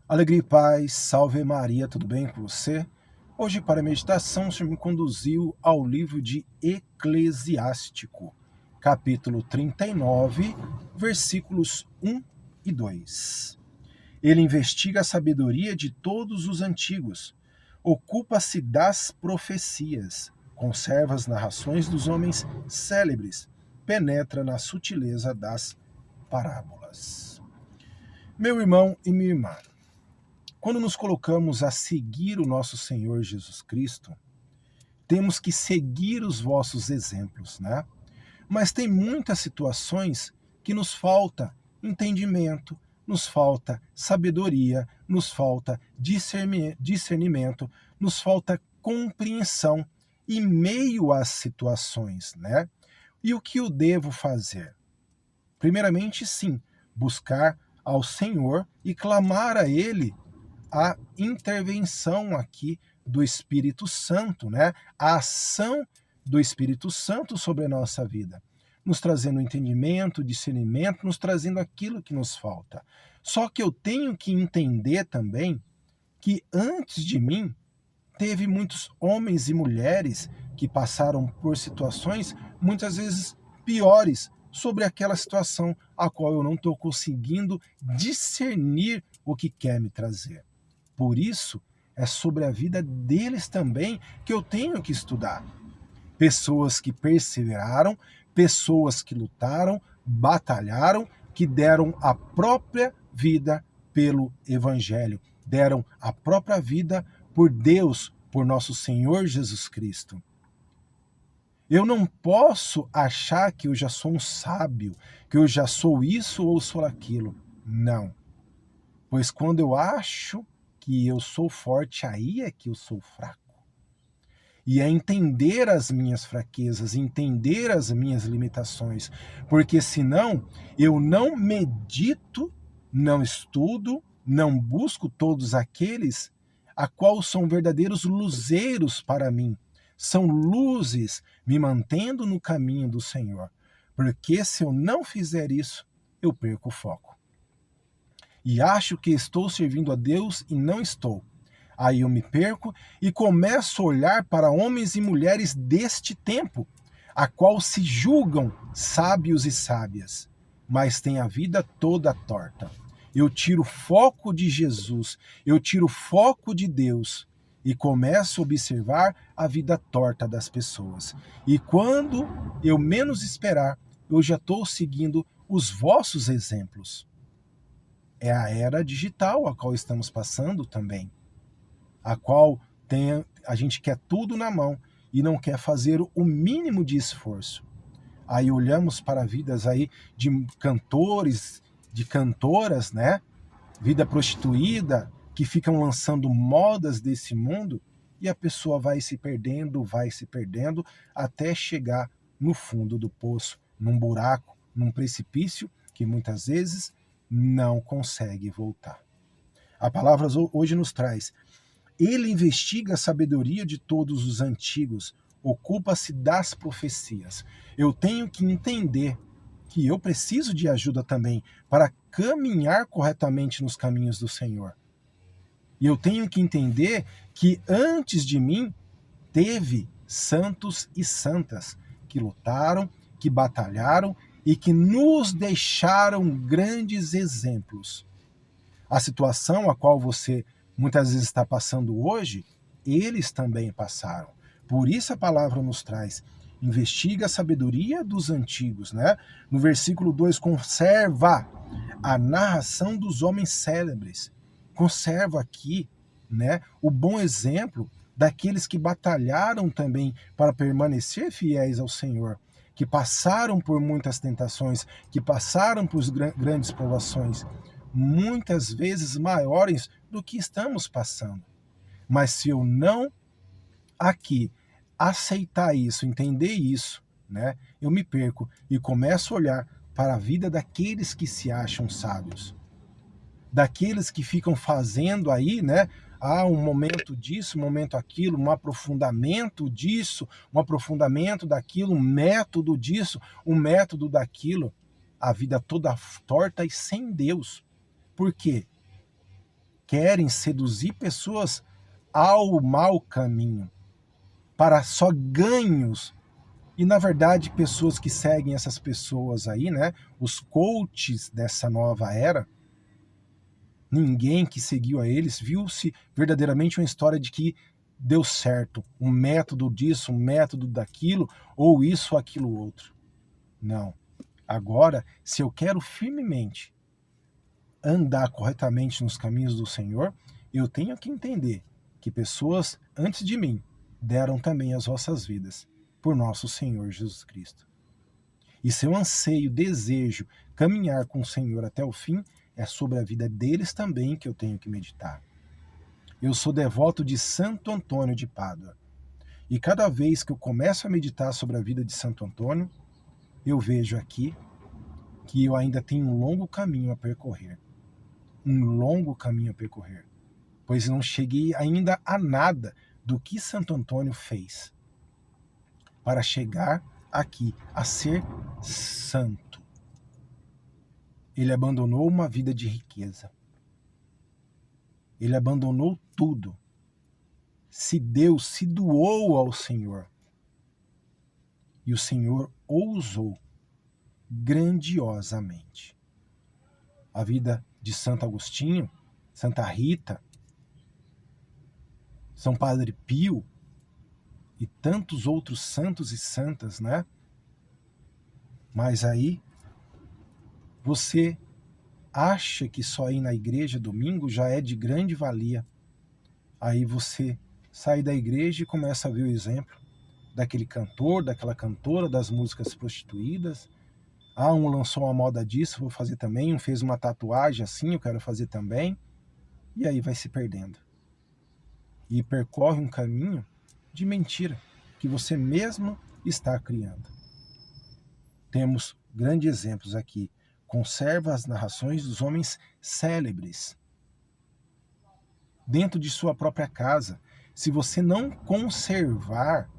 Alegria e paz, salve Maria, tudo bem com você? Hoje, para a meditação, o Senhor me conduziu ao livro de Eclesiástico, capítulo 39, versículos 1 e 2. Ele investiga a sabedoria de todos os antigos, ocupa-se das profecias, conserva as narrações dos homens célebres, penetra na sutileza das parábolas. Meu irmão e minha irmã, quando nos colocamos a seguir o nosso Senhor Jesus Cristo, temos que seguir os vossos exemplos, né? Mas tem muitas situações que nos falta entendimento, nos falta sabedoria, nos falta discernimento, nos falta compreensão em meio às situações, né? E o que eu devo fazer? Primeiramente, sim, buscar ao Senhor e clamar a Ele a intervenção aqui do Espírito Santo, né? A ação do Espírito Santo sobre a nossa vida, nos trazendo entendimento, discernimento, nos trazendo aquilo que nos falta. Só que eu tenho que entender também que antes de mim teve muitos homens e mulheres que passaram por situações muitas vezes piores sobre aquela situação a qual eu não estou conseguindo discernir o que quer me trazer. Por isso, é sobre a vida deles também que eu tenho que estudar. Pessoas que perseveraram, pessoas que lutaram, batalharam, que deram a própria vida pelo Evangelho, deram a própria vida por Deus, por nosso Senhor Jesus Cristo. Eu não posso achar que eu já sou um sábio, que eu já sou isso ou sou aquilo. Não. Pois quando eu acho que eu sou forte, aí é que eu sou fraco. E é entender as minhas fraquezas, entender as minhas limitações, porque senão eu não medito, não estudo, não busco todos aqueles a qual são verdadeiros luzeiros para mim. São luzes me mantendo no caminho do Senhor. Porque se eu não fizer isso, eu perco o foco. E acho que estou servindo a Deus e não estou. Aí eu me perco e começo a olhar para homens e mulheres deste tempo, a qual se julgam sábios e sábias, mas têm a vida toda torta. Eu tiro o foco de Jesus, eu tiro o foco de Deus e começo a observar a vida torta das pessoas. E quando eu menos esperar, eu já estou seguindo os vossos exemplos. É a era digital a qual estamos passando também, a qual a gente quer tudo na mão e não quer fazer o mínimo de esforço. Aí olhamos para vidas aí de cantores, de cantoras, né? Vida prostituída, que ficam lançando modas desse mundo e a pessoa vai se perdendo, até chegar no fundo do poço, num buraco, num precipício que muitas vezes não consegue voltar. A palavra hoje nos traz: ele investiga a sabedoria de todos os antigos, ocupa-se das profecias. Eu tenho que entender que eu preciso de ajuda também para caminhar corretamente nos caminhos do Senhor. E eu tenho que entender que antes de mim teve santos e santas que lutaram, que batalharam e que nos deixaram grandes exemplos. A situação a qual você muitas vezes está passando hoje, eles também passaram. Por isso a palavra nos traz: investiga a sabedoria dos antigos, né? No versículo 2, conserva a narração dos homens célebres. Conserva aqui, né, o bom exemplo daqueles que batalharam também para permanecer fiéis ao Senhor, que passaram por muitas tentações, que passaram por grandes provações, muitas vezes maiores do que estamos passando. Mas se eu não aqui aceitar isso, entender isso, né, eu me perco e começo a olhar para a vida daqueles que se acham sábios, daqueles que ficam fazendo aí, né, um momento disso, um momento aquilo, um aprofundamento disso, um aprofundamento daquilo, um método disso, um método daquilo, a vida toda torta e sem Deus. Por quê? querem seduzir pessoas ao mau caminho, para só ganhos. E, na verdade, pessoas que seguem essas pessoas aí, né, os coaches dessa nova era, ninguém que seguiu a eles viu-se verdadeiramente uma história de que deu certo, um método disso, um método daquilo, ou isso ou aquilo outro. Não. Agora, se eu quero firmemente andar corretamente nos caminhos do Senhor, eu tenho que entender que pessoas antes de mim deram também as vossas vidas por nosso Senhor Jesus Cristo. E se eu anseio, desejo caminhar com o Senhor até o fim, é sobre a vida deles também que eu tenho que meditar. Eu sou devoto de Santo Antônio de Pádua. E cada vez que eu começo a meditar sobre a vida de Santo Antônio, eu vejo aqui que eu ainda tenho um longo caminho a percorrer. Um longo caminho a percorrer. Pois não cheguei ainda a nada do que Santo Antônio fez para chegar aqui a ser santo. Ele abandonou uma vida de riqueza. Ele abandonou tudo. Se deu, se doou ao Senhor. E o Senhor o usou grandiosamente. A vida de Santo Agostinho, Santa Rita, São Padre Pio e tantos outros santos e santas, né? Mas aí você acha que só ir na igreja domingo já é de grande valia. Aí você sai da igreja e começa a ver o exemplo daquele cantor, daquela cantora, das músicas prostituídas. Ah, um lançou uma moda disso, vou fazer também. Um fez uma tatuagem assim, eu quero fazer também. E aí vai se perdendo. E percorre um caminho de mentira que você mesmo está criando. Temos grandes exemplos aqui. Conserva as narrações dos homens célebres dentro de sua própria casa. Se você não conservar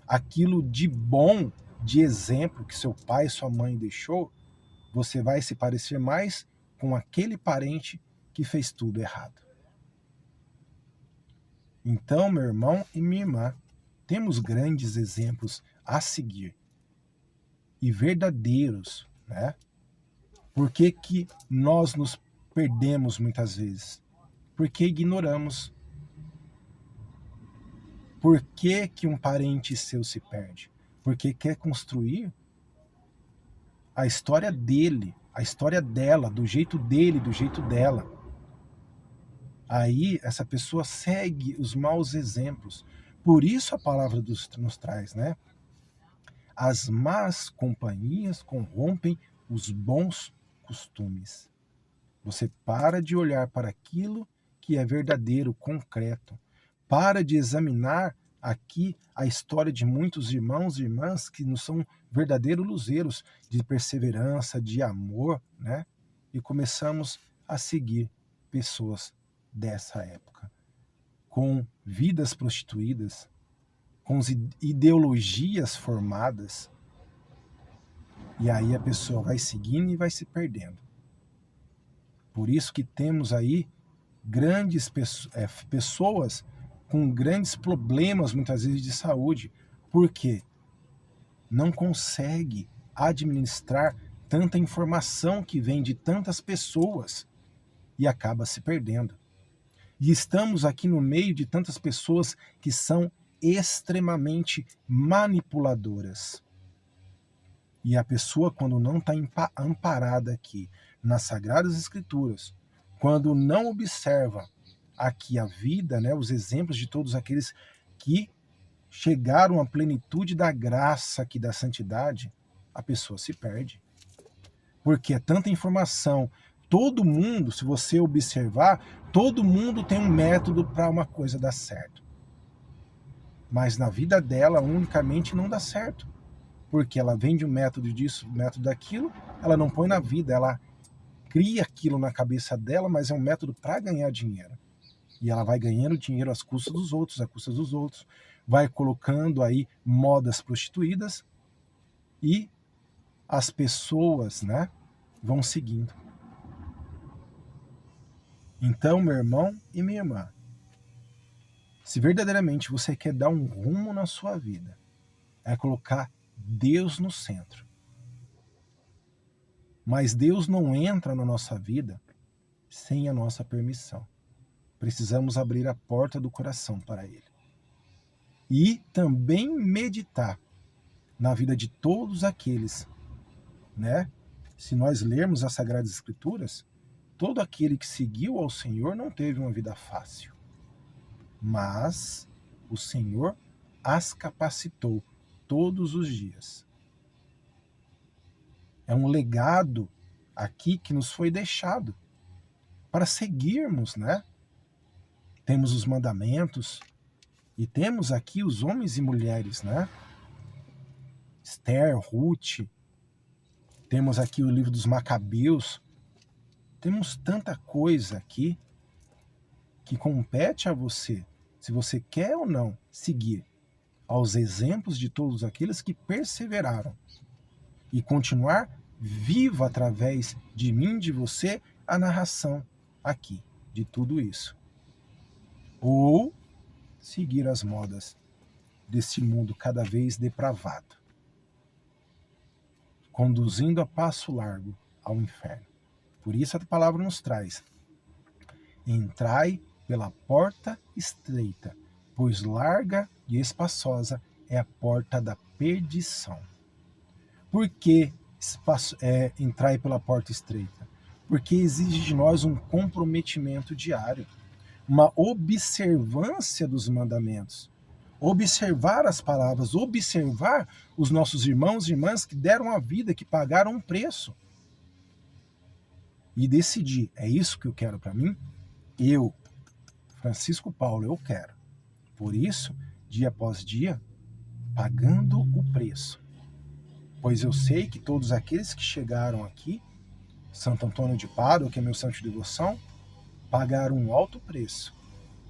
aquilo de bom, de exemplo que seu pai e sua mãe deixou, você vai se parecer mais com aquele parente que fez tudo errado. Então, meu irmão e minha irmã, temos grandes exemplos a seguir e verdadeiros, né? Por que que nós nos perdemos muitas vezes? Porque ignoramos. Por que que um parente seu se perde? Porque quer construir a história dele, a história dela, do jeito dele, do jeito dela. Aí essa pessoa segue os maus exemplos. Por isso a palavra nos traz, né? As más companhias corrompem os bons costumes. Você para de olhar para aquilo que é verdadeiro, concreto. Para de examinar aqui a história de muitos irmãos e irmãs que não são verdadeiros luzeiros de perseverança, de amor, né? E começamos a seguir pessoas dessa época, com vidas prostituídas, com ideologias formadas, e aí a pessoa vai seguindo e vai se perdendo. Por isso que temos aí grandes pessoas com grandes problemas, muitas vezes, de saúde. Por quê? Não consegue administrar tanta informação que vem de tantas pessoas e acaba se perdendo. E estamos aqui no meio de tantas pessoas que são extremamente manipuladoras. E a pessoa, quando não está amparada aqui nas Sagradas Escrituras, quando não observa aqui a vida, né, os exemplos de todos aqueles que chegaram à plenitude da graça aqui da santidade, a pessoa se perde. Porque é tanta informação. Todo mundo, se você observar, todo mundo tem um método para uma coisa dar certo. Mas na vida dela, unicamente, não dá certo. Porque ela vende um método disso, um método daquilo, ela não põe na vida, ela cria aquilo na cabeça dela, mas é um método para ganhar dinheiro. E ela vai ganhando dinheiro às custas dos outros, às custas dos outros, vai colocando aí modas prostituídas e as pessoas, né, vão seguindo. Então, meu irmão e minha irmã, se verdadeiramente você quer dar um rumo na sua vida, é colocar Deus no centro. Mas Deus não entra na nossa vida sem a nossa permissão. Precisamos abrir a porta do coração para Ele. E também meditar na vida de todos aqueles, né? Se nós lermos as Sagradas Escrituras, todo aquele que seguiu ao Senhor não teve uma vida fácil. Mas o Senhor as capacitou todos os dias. É um legado aqui que nos foi deixado para seguirmos, né? Temos os mandamentos e temos aqui os homens e mulheres, né? Esther, Ruth, temos aqui o livro dos Macabeus. Temos tanta coisa aqui que compete a você, se você quer ou não seguir aos exemplos de todos aqueles que perseveraram e continuar vivo através de mim, de você, a narração aqui de tudo isso. Ou seguir as modas desse mundo cada vez depravado, conduzindo a passo largo ao inferno. Por isso a palavra nos traz: entrai pela porta estreita, pois larga e espaçosa é a porta da perdição. Por que entrai pela porta estreita? Porque exige de nós um comprometimento diário, uma observância dos mandamentos, observar as palavras, observar os nossos irmãos e irmãs que deram a vida, que pagaram um preço. E decidir, é isso que eu quero para mim? Eu, Francisco Paulo, eu quero. Por isso, dia após dia, pagando o preço. Pois eu sei que todos aqueles que chegaram aqui, Santo Antônio de Pádua, que é meu santo de devoção, pagaram um alto preço,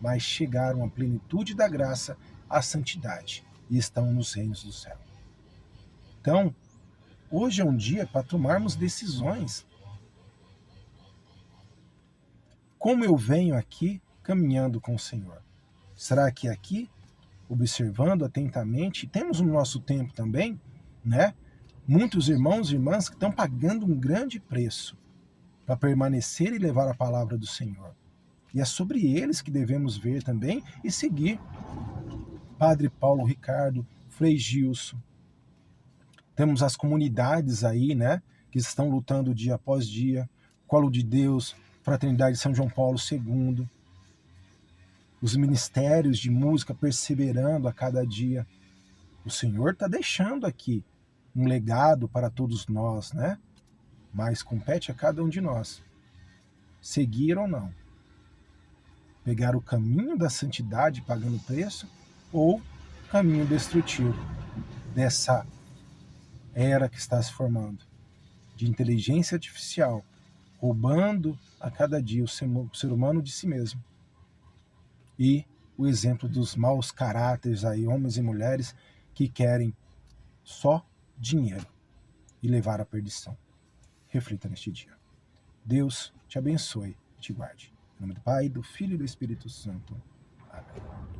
mas chegaram à plenitude da graça, à santidade, e estão nos reinos do céu. Então, hoje é um dia para tomarmos decisões. Como eu venho aqui caminhando com o Senhor? Será que aqui, observando atentamente, temos no nosso tempo também, né? Muitos irmãos e irmãs que estão pagando um grande preço para permanecer e levar a palavra do Senhor. E é sobre eles que devemos ver também e seguir. Padre Paulo Ricardo, Frei Gilson. Temos as comunidades aí, né, que estão lutando dia após dia. Colo de Deus, Fraternidade São João Paulo II. Os ministérios de música perseverando a cada dia. O Senhor está deixando aqui um legado para todos nós, né? Mas compete a cada um de nós seguir ou não. Pegar o caminho da santidade pagando preço ou caminho destrutivo dessa era que está se formando, de inteligência artificial, roubando a cada dia o ser humano de si mesmo. E o exemplo dos maus caráteres aí, homens e mulheres que querem só dinheiro e levar à perdição. Reflita neste dia. Deus te abençoe e te guarde. Em nome do Pai, do Filho e do Espírito Santo. Amém.